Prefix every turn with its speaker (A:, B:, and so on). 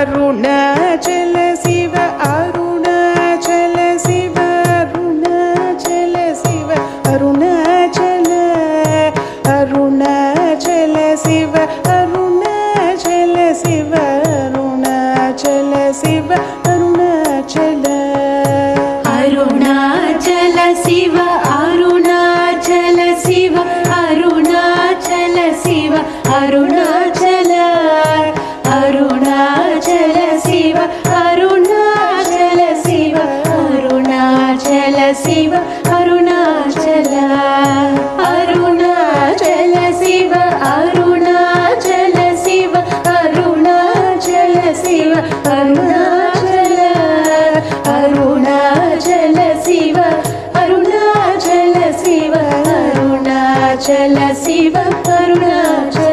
A: Arunachal Shiva Arunachal Shiva Arunachal Shiva Arunachal Arunachal Shiva Arunachal Shiva Arunachal Shiva Arunachal
B: Arunachal Shiva Arunachal Shiva Arunachal Shiva Arunachal Arunachal Shiva Arunachal Shiva Arunachal Shiva Arunachal Arunachal Shiva Arunachal Shiva Arunachal Shiva Arunachal Arunachal Shiva Arunachal Shiva Arunachal Shiva Arunachal